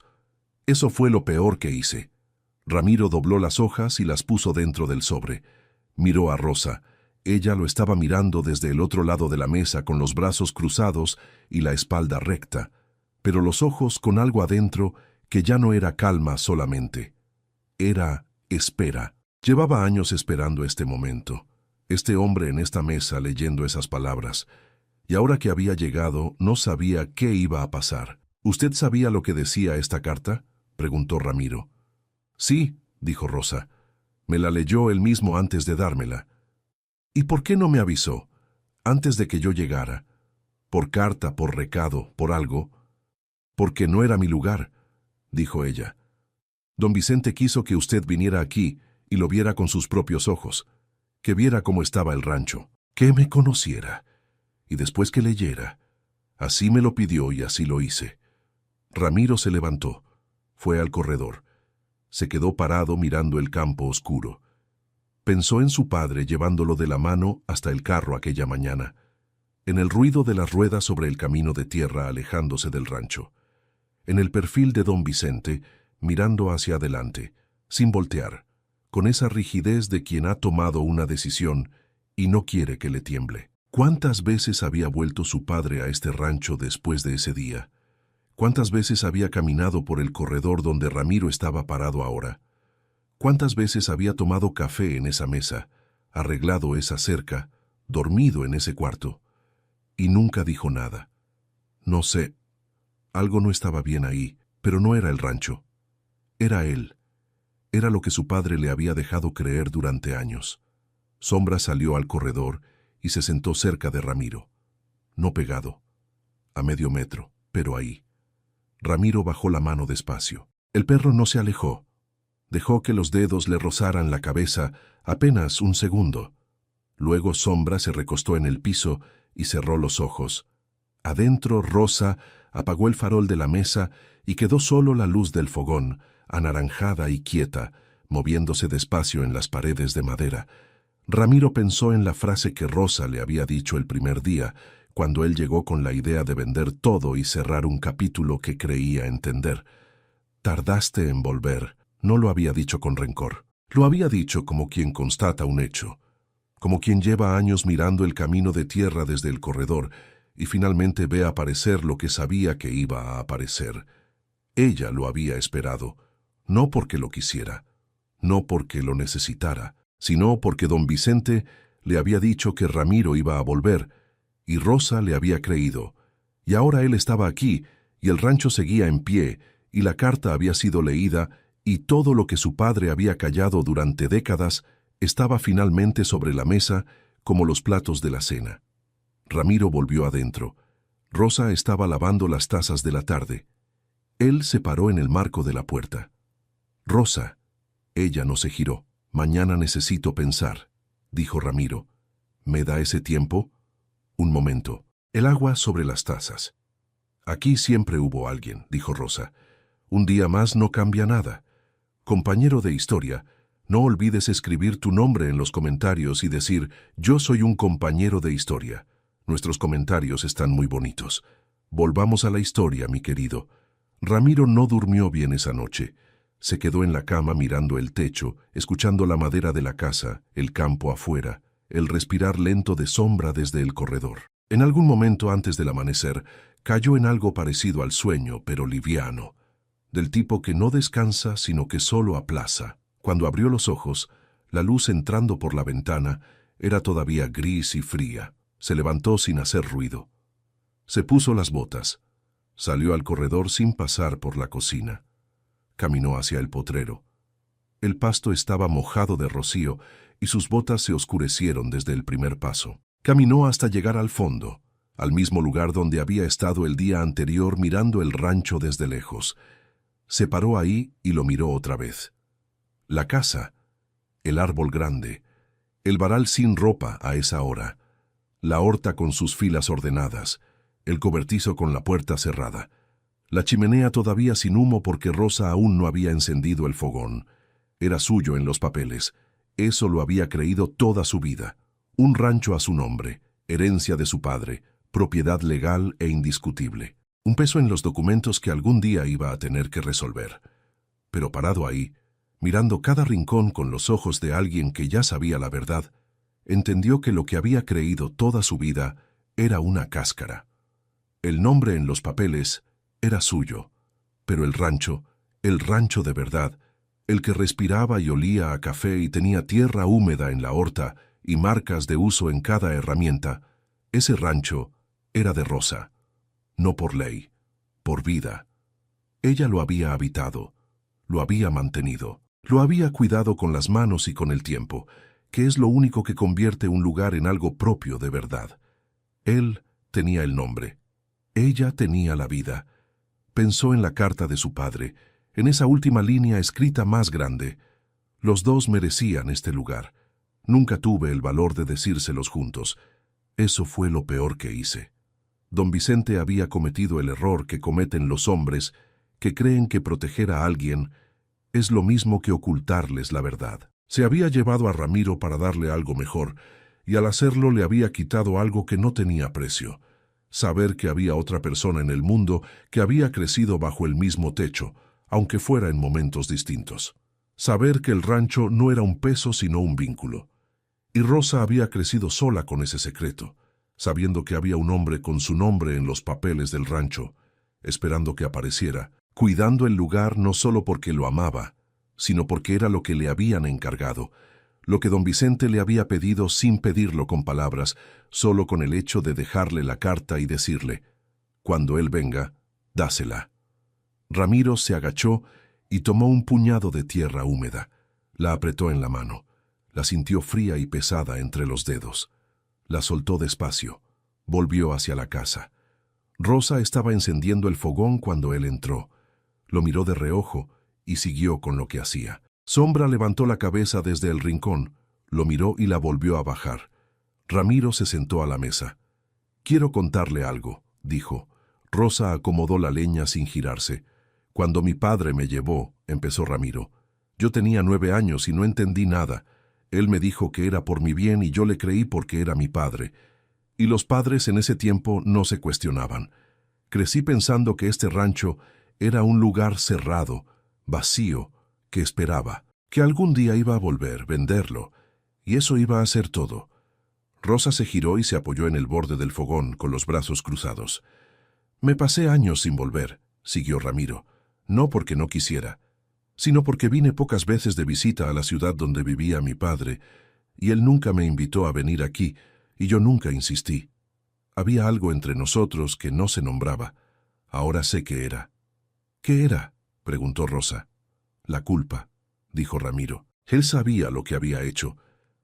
Eso fue lo peor que hice. Ramiro dobló las hojas y las puso dentro del sobre. Miró a Rosa. Ella lo estaba mirando desde el otro lado de la mesa con los brazos cruzados y la espalda recta, pero los ojos con algo adentro que ya no era calma solamente. Era espera. Llevaba años esperando este momento, este hombre en esta mesa leyendo esas palabras, y ahora que había llegado no sabía qué iba a pasar. ¿Usted sabía lo que decía esta carta?, preguntó Ramiro. Sí, dijo Rosa. Me la leyó él mismo antes de dármela. ¿Y por qué no me avisó? Antes de que yo llegara. Por carta, por recado, por algo. Porque no era mi lugar, dijo ella. Don Vicente quiso que usted viniera aquí y lo viera con sus propios ojos, que viera cómo estaba el rancho, que me conociera, y después que leyera. Así me lo pidió y así lo hice. Ramiro se levantó, fue al corredor. Se quedó parado mirando el campo oscuro. Pensó en su padre llevándolo de la mano hasta el carro aquella mañana, en el ruido de las ruedas sobre el camino de tierra alejándose del rancho, en el perfil de don Vicente, mirando hacia adelante, sin voltear, con esa rigidez de quien ha tomado una decisión y no quiere que le tiemble. ¿Cuántas veces había vuelto su padre a este rancho después de ese día? ¿Cuántas veces había caminado por el corredor donde Ramiro estaba parado ahora? ¿Cuántas veces había tomado café en esa mesa, arreglado esa cerca, dormido en ese cuarto? Y nunca dijo nada. No sé. Algo no estaba bien ahí, pero no era el rancho. Era él. Era lo que su padre le había dejado creer durante años. Sombra salió al corredor y se sentó cerca de Ramiro. No pegado, a medio metro, pero ahí. Ramiro bajó la mano despacio. El perro no se alejó. Dejó que los dedos le rozaran la cabeza apenas un segundo. Luego Sombra se recostó en el piso y cerró los ojos. Adentro Rosa apagó el farol de la mesa y quedó solo la luz del fogón, anaranjada y quieta, moviéndose despacio en las paredes de madera. Ramiro pensó en la frase que Rosa le había dicho el primer día, cuando él llegó con la idea de vender todo y cerrar un capítulo que creía entender. Tardaste en volver. No lo había dicho con rencor. Lo había dicho como quien constata un hecho, como quien lleva años mirando el camino de tierra desde el corredor y finalmente ve aparecer lo que sabía que iba a aparecer. Ella lo había esperado, no porque lo quisiera, no porque lo necesitara, sino porque don Vicente le había dicho que Ramiro iba a volver, y Rosa le había creído, y ahora él estaba aquí, y el rancho seguía en pie, y la carta había sido leída, y todo lo que su padre había callado durante décadas estaba finalmente sobre la mesa como los platos de la cena. Ramiro volvió adentro. Rosa estaba lavando las tazas de la tarde. Él se paró en el marco de la puerta. Rosa. Ella no se giró. Mañana necesito pensar, dijo Ramiro. ¿Me da ese tiempo? Un momento. El agua sobre las tazas. Aquí siempre hubo alguien, dijo Rosa. Un día más no cambia nada. Compañero de historia, no olvides escribir tu nombre en los comentarios y decir, yo soy un compañero de historia. Nuestros comentarios están muy bonitos. Volvamos a la historia, mi querido. Ramiro no durmió bien esa noche. Se quedó en la cama mirando el techo, escuchando la madera de la casa, el campo afuera, el respirar lento de Sombra desde el corredor. En algún momento antes del amanecer, cayó en algo parecido al sueño, pero liviano, del tipo que no descansa sino que solo aplaza. Cuando abrió los ojos, la luz entrando por la ventana era todavía gris y fría. Se levantó sin hacer ruido. Se puso las botas. Salió al corredor sin pasar por la cocina. Caminó hacia el potrero. El pasto estaba mojado de rocío y sus botas se oscurecieron desde el primer paso. Caminó hasta llegar al fondo, al mismo lugar donde había estado el día anterior mirando el rancho desde lejos. Se paró ahí y lo miró otra vez. La casa, el árbol grande, el varal sin ropa a esa hora, la horta con sus filas ordenadas, el cobertizo con la puerta cerrada, la chimenea todavía sin humo porque Rosa aún no había encendido el fogón. Era suyo en los papeles. Eso lo había creído toda su vida. Un rancho a su nombre, herencia de su padre, propiedad legal e indiscutible. Un peso en los documentos que algún día iba a tener que resolver. Pero parado ahí, mirando cada rincón con los ojos de alguien que ya sabía la verdad, entendió que lo que había creído toda su vida era una cáscara. El nombre en los papeles era suyo, pero el rancho de verdad, el que respiraba y olía a café y tenía tierra húmeda en la horta y marcas de uso en cada herramienta, ese rancho era de Rosa, no por ley, por vida. Ella lo había habitado, lo había mantenido, lo había cuidado con las manos y con el tiempo, que es lo único que convierte un lugar en algo propio de verdad. Él tenía el nombre, ella tenía la vida. Pensó en la carta de su padre, en esa última línea escrita más grande. Los dos merecían este lugar. Nunca tuve el valor de decírselos juntos. Eso fue lo peor que hice. Don Vicente había cometido el error que cometen los hombres que creen que proteger a alguien es lo mismo que ocultarles la verdad. Se había llevado a Ramiro para darle algo mejor, y al hacerlo le había quitado algo que no tenía precio. Saber que había otra persona en el mundo que había crecido bajo el mismo techo, aunque fuera en momentos distintos. Saber que el rancho no era un peso sino un vínculo. Y Rosa había crecido sola con ese secreto, sabiendo que había un hombre con su nombre en los papeles del rancho, esperando que apareciera, cuidando el lugar no solo porque lo amaba, sino porque era lo que le habían encargado, lo que don Vicente le había pedido sin pedirlo con palabras, solo con el hecho de dejarle la carta y decirle, cuando él venga, dásela. Ramiro se agachó y tomó un puñado de tierra húmeda. La apretó en la mano. La sintió fría y pesada entre los dedos. La soltó despacio. Volvió hacia la casa. Rosa estaba encendiendo el fogón cuando él entró. Lo miró de reojo y siguió con lo que hacía. Sombra levantó la cabeza desde el rincón, lo miró y la volvió a bajar. Ramiro se sentó a la mesa. «Quiero contarle algo», dijo. Rosa acomodó la leña sin girarse. «Cuando mi padre me llevó», empezó Ramiro. «Yo tenía 9 años y no entendí nada. Él me dijo que era por mi bien y yo le creí porque era mi padre. Y los padres en ese tiempo no se cuestionaban. Crecí pensando que este rancho era un lugar cerrado, vacío, que esperaba, que algún día iba a volver, venderlo, y eso iba a ser todo». Rosa se giró y se apoyó en el borde del fogón con los brazos cruzados. «Me pasé años sin volver», siguió Ramiro, «no porque no quisiera, sino porque vine pocas veces de visita a la ciudad donde vivía mi padre, y él nunca me invitó a venir aquí, y yo nunca insistí. Había algo entre nosotros que no se nombraba. Ahora sé qué era». «¿Qué era?», preguntó Rosa. «La culpa», dijo Ramiro. Él sabía lo que había hecho.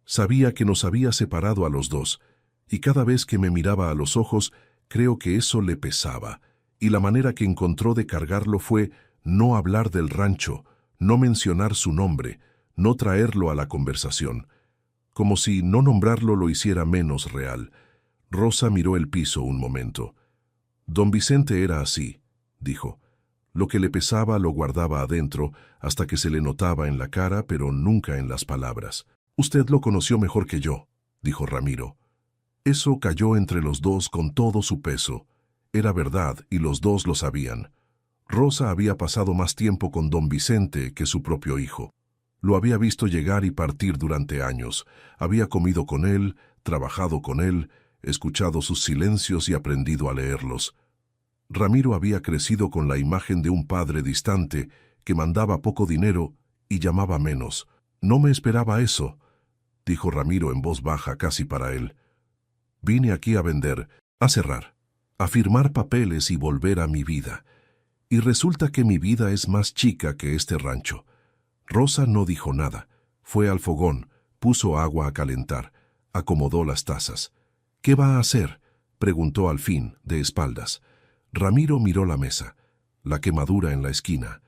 Sabía que nos había separado a los dos, y cada vez que me miraba a los ojos, creo que eso le pesaba, y la manera que encontró de cargarlo fue no hablar del rancho, no mencionar su nombre, no traerlo a la conversación, como si no nombrarlo lo hiciera menos real. Rosa miró el piso un momento. «Don Vicente era así», dijo. Lo que le pesaba lo guardaba adentro hasta que se le notaba en la cara, pero nunca en las palabras. «Usted lo conoció mejor que yo», dijo Ramiro. Eso cayó entre los dos con todo su peso. Era verdad y los dos lo sabían. Rosa había pasado más tiempo con don Vicente que su propio hijo. Lo había visto llegar y partir durante años. Había comido con él, trabajado con él, escuchado sus silencios y aprendido a leerlos. Ramiro había crecido con la imagen de un padre distante que mandaba poco dinero y llamaba menos. «No me esperaba eso», dijo Ramiro en voz baja casi para él. «Vine aquí a vender, a cerrar, a firmar papeles y volver a mi vida. Y resulta que mi vida es más chica que este rancho». Rosa no dijo nada. Fue al fogón, Puso agua a calentar, acomodó las tazas. —¿Qué va a hacer? —preguntó al fin, de espaldas. Ramiro miró la mesa, la quemadura en la esquina,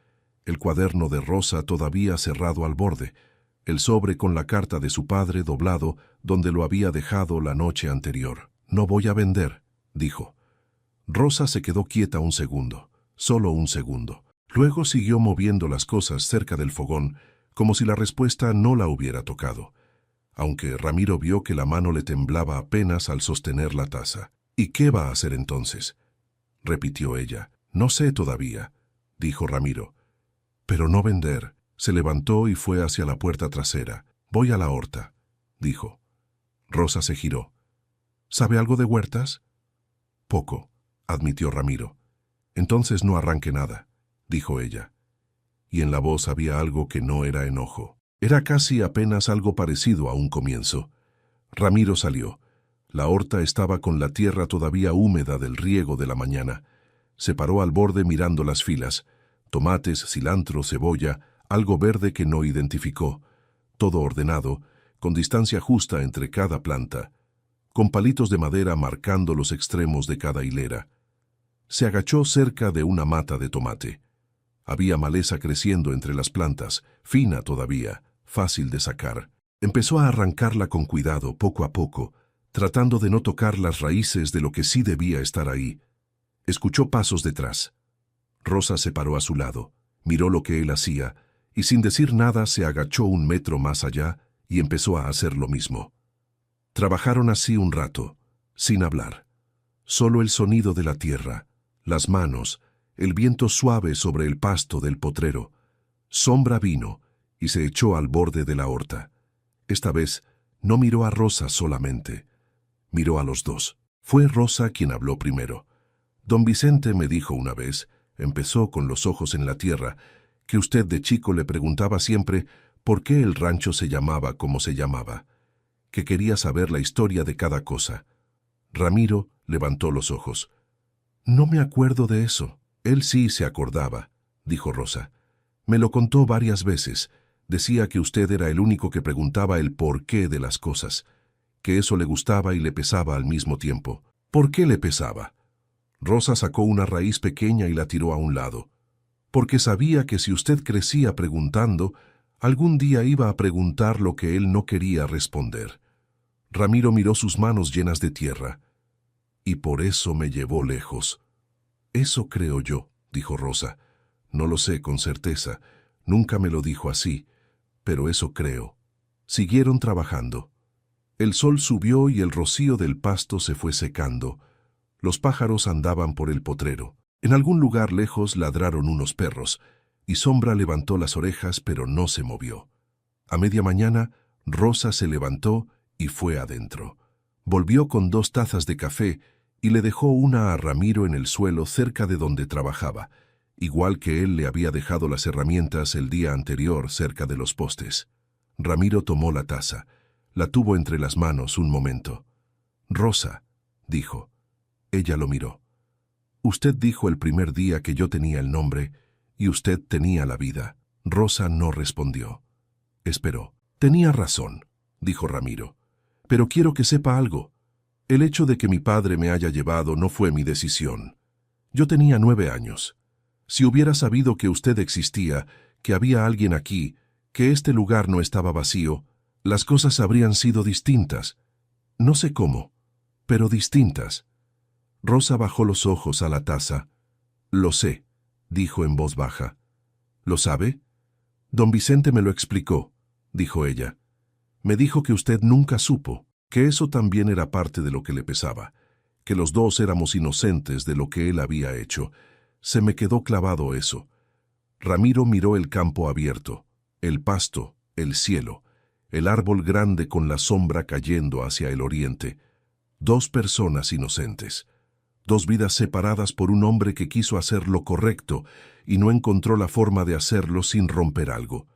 el cuaderno de Rosa todavía cerrado al borde, el sobre con la carta de su padre doblado donde lo había dejado la noche anterior. —No voy a vender —dijo. Rosa se quedó quieta un segundo, solo un segundo. Luego siguió moviendo las cosas cerca del fogón, como si la respuesta no la hubiera tocado, aunque Ramiro vio que la mano le temblaba apenas al sostener la taza. —¿Y qué va a hacer entonces? —repitió ella. —No sé todavía —dijo Ramiro—. Pero no vender. Se levantó y fue hacia la puerta trasera. —Voy a la horta —dijo. Rosa se giró. —¿Sabe algo de huertas? —Poco —admitió Ramiro. —Entonces no arranque nada —dijo ella. Y en la voz había algo que no era enojo. Era casi apenas algo parecido a un comienzo. Ramiro salió. La horta estaba con la tierra todavía húmeda del riego de la mañana. Se paró al borde mirando las filas. Tomates, cilantro, cebolla, algo verde que no identificó. Todo ordenado, con distancia justa entre cada planta, con palitos de madera marcando los extremos de cada hilera. Se agachó cerca de una mata de tomate. Había maleza creciendo entre las plantas, fina todavía, fácil de sacar. Empezó a arrancarla con cuidado, poco a poco, tratando de no tocar las raíces de lo que sí debía estar ahí. Escuchó pasos detrás. Rosa se paró a su lado, miró lo que él hacía, y sin decir nada se agachó un metro más allá y empezó a hacer lo mismo. Trabajaron así un rato, sin hablar. Solo el sonido de la tierra, las manos, el viento suave sobre el pasto del potrero. Sombra vino y se echó al borde de la horta. Esta vez no miró a Rosa solamente, miró a los dos. Fue Rosa quien habló primero. Don Vicente me dijo una vez, empezó con los ojos en la tierra, que usted de chico le preguntaba siempre por qué el rancho se llamaba como se llamaba, que quería saber la historia de cada cosa. Ramiro levantó los ojos. No me acuerdo de eso. Él sí se acordaba, dijo Rosa. Me lo contó varias veces. Decía que usted era el único que preguntaba el porqué de las cosas, que eso le gustaba y le pesaba al mismo tiempo. ¿Por qué le pesaba? Rosa sacó una raíz pequeña y la tiró a un lado. Porque sabía que si usted crecía preguntando, algún día iba a preguntar lo que él no quería responder. Ramiro miró sus manos llenas de tierra. Y por eso me llevó lejos. Eso creo yo, dijo Rosa. No lo sé con certeza, nunca me lo dijo así, pero eso creo. Siguieron trabajando. El sol subió y el rocío del pasto se fue secando. Los pájaros andaban por el potrero. En algún lugar lejos ladraron unos perros, y Sombra levantó las orejas pero no se movió. A media mañana, Rosa se levantó y fue adentro. Volvió con 2 tazas de café y le dejó una a Ramiro en el suelo cerca de donde trabajaba, igual que él le había dejado las herramientas el día anterior cerca de los postes. Ramiro tomó la taza, la tuvo entre las manos un momento. «Rosa», dijo. Ella lo miró. «Usted dijo el primer día que yo tenía el nombre y usted tenía la vida». Rosa no respondió. Esperó. «Tenía razón», dijo Ramiro. «Pero quiero que sepa algo. El hecho de que mi padre me haya llevado no fue mi decisión. Yo tenía 9 años. Si hubiera sabido que usted existía, que había alguien aquí, que este lugar no estaba vacío, las cosas habrían sido distintas. No sé cómo, pero distintas». Rosa bajó los ojos a la taza. «Lo sé», dijo en voz baja. «¿Lo sabe?» «Don Vicente me lo explicó», dijo ella. «Me dijo que usted nunca supo, que eso también era parte de lo que le pesaba, que los dos éramos inocentes de lo que él había hecho. Se me quedó clavado eso». Ramiro miró el campo abierto, el pasto, el cielo, el árbol grande con la sombra cayendo hacia el oriente. 2 personas inocentes. 2 vidas separadas por un hombre que quiso hacer lo correcto y no encontró la forma de hacerlo sin romper algo.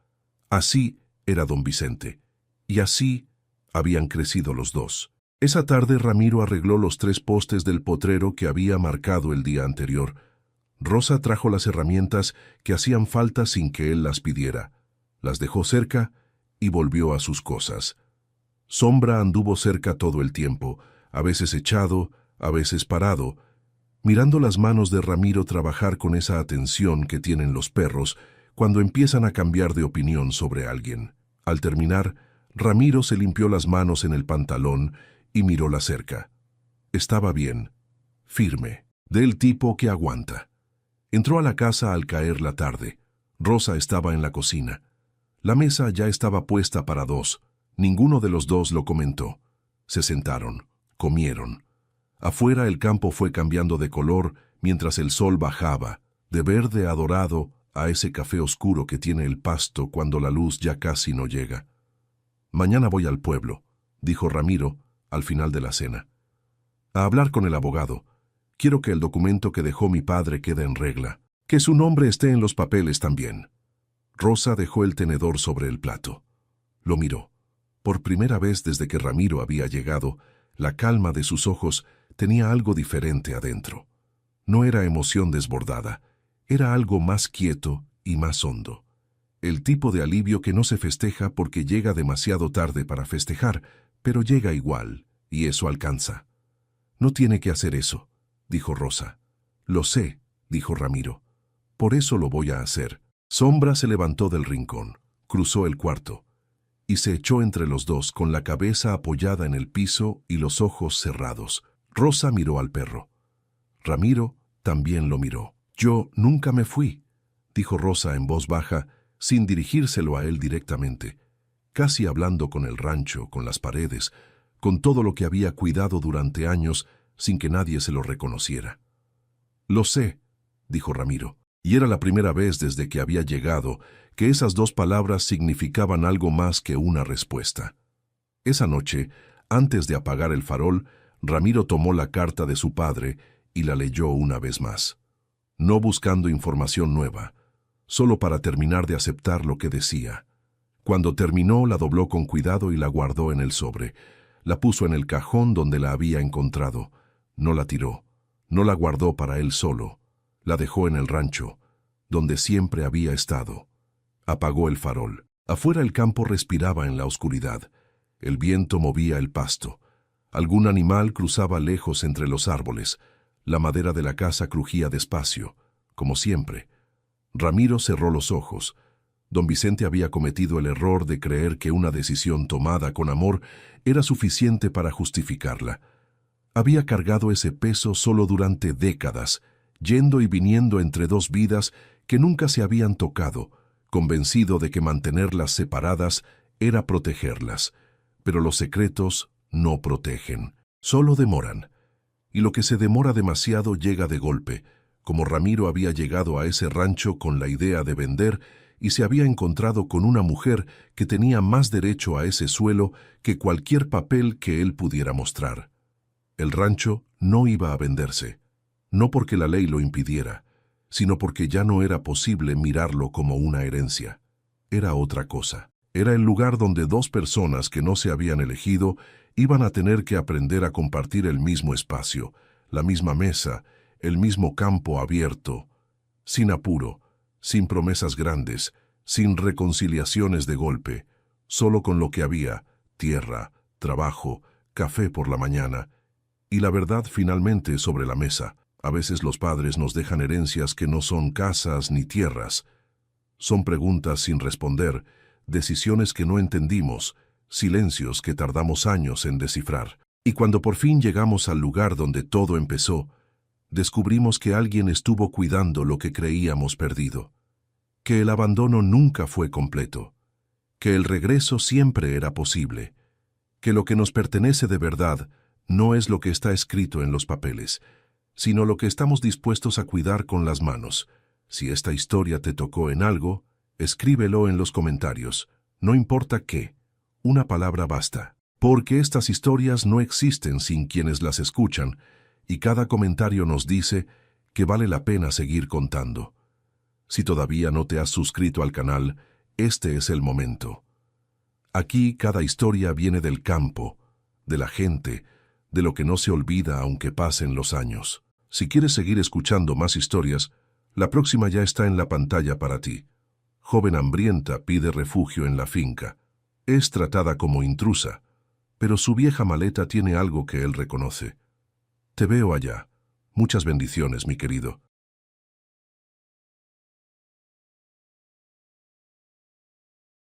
Así era don Vicente, y así habían crecido los dos. Esa tarde Ramiro arregló los 3 postes del potrero que había marcado el día anterior. Rosa trajo las herramientas que hacían falta sin que él las pidiera. Las dejó cerca y volvió a sus cosas. Sombra anduvo cerca todo el tiempo, a veces echado, a veces parado, mirando las manos de Ramiro trabajar con esa atención que tienen los perros cuando empiezan a cambiar de opinión sobre alguien. Al terminar, Ramiro se limpió las manos en el pantalón y miró la cerca. Estaba bien, firme, del tipo que aguanta. Entró a la casa al caer la tarde. Rosa estaba en la cocina. La mesa ya estaba puesta para dos. Ninguno de los dos lo comentó. Se sentaron, comieron. Afuera el campo fue cambiando de color mientras el sol bajaba, de verde a dorado a ese café oscuro que tiene el pasto cuando la luz ya casi no llega. «Mañana voy al pueblo», dijo Ramiro al final de la cena. «A hablar con el abogado. Quiero que el documento que dejó mi padre quede en regla. Que su nombre esté en los papeles también». Rosa dejó el tenedor sobre el plato. Lo miró. Por primera vez desde que Ramiro había llegado, la calma de sus ojos tenía algo diferente adentro. No era emoción desbordada, era algo más quieto y más hondo. El tipo de alivio que no se festeja porque llega demasiado tarde para festejar, pero llega igual, y eso alcanza. «No tiene que hacer eso», dijo Rosa. «Lo sé», dijo Ramiro. «Por eso lo voy a hacer». Sombra se levantó del rincón, cruzó el cuarto, y se echó entre los dos con la cabeza apoyada en el piso y los ojos cerrados. Rosa miró al perro. Ramiro también lo miró. «Yo nunca me fui», dijo Rosa en voz baja, sin dirigírselo a él directamente, casi hablando con el rancho, con las paredes, con todo lo que había cuidado durante años sin que nadie se lo reconociera. «Lo sé», dijo Ramiro, y era la primera vez desde que había llegado que esas dos palabras significaban algo más que una respuesta. Esa noche, antes de apagar el farol, Ramiro tomó la carta de su padre y la leyó una vez más, no buscando información nueva, solo para terminar de aceptar lo que decía. Cuando terminó, la dobló con cuidado y la guardó en el sobre. La puso en el cajón donde la había encontrado. No la tiró, no la guardó para él solo. La dejó en el rancho, donde siempre había estado. Apagó el farol. Afuera el campo respiraba en la oscuridad. El viento movía el pasto. Algún animal cruzaba lejos entre los árboles. La madera de la casa crujía despacio, como siempre. Ramiro cerró los ojos. Don Vicente había cometido el error de creer que una decisión tomada con amor era suficiente para justificarla. Había cargado ese peso solo durante décadas, yendo y viniendo entre dos vidas que nunca se habían tocado, convencido de que mantenerlas separadas era protegerlas. Pero los secretos no protegen, solo demoran. Y lo que se demora demasiado llega de golpe, como Ramiro había llegado a ese rancho con la idea de vender y se había encontrado con una mujer que tenía más derecho a ese suelo que cualquier papel que él pudiera mostrar. El rancho no iba a venderse, no porque la ley lo impidiera, sino porque ya no era posible mirarlo como una herencia. Era otra cosa. Era el lugar donde dos personas que no se habían elegido iban a tener que aprender a compartir el mismo espacio, la misma mesa, el mismo campo abierto, sin apuro, sin promesas grandes, sin reconciliaciones de golpe, solo con lo que había: tierra, trabajo, café por la mañana, y la verdad finalmente sobre la mesa. A veces los padres nos dejan herencias que no son casas ni tierras. Son preguntas sin responder, decisiones que no entendimos, silencios que tardamos años en descifrar. Y cuando por fin llegamos al lugar donde todo empezó, descubrimos que alguien estuvo cuidando lo que creíamos perdido, que el abandono nunca fue completo, que el regreso siempre era posible, que lo que nos pertenece de verdad no es lo que está escrito en los papeles, sino lo que estamos dispuestos a cuidar con las manos. Si esta historia te tocó en algo, escríbelo en los comentarios, no importa qué, una palabra basta, porque estas historias no existen sin quienes las escuchan, y cada comentario nos dice que vale la pena seguir contando. Si todavía no te has suscrito al canal, este es el momento. Aquí cada historia viene del campo, de la gente, de lo que no se olvida aunque pasen los años. Si quieres seguir escuchando más historias, la próxima ya está en la pantalla para ti. Joven hambrienta pide refugio en la finca. Es tratada como intrusa. pero su vieja maleta tiene algo que él reconoce. Te veo allá. Muchas bendiciones, mi querido.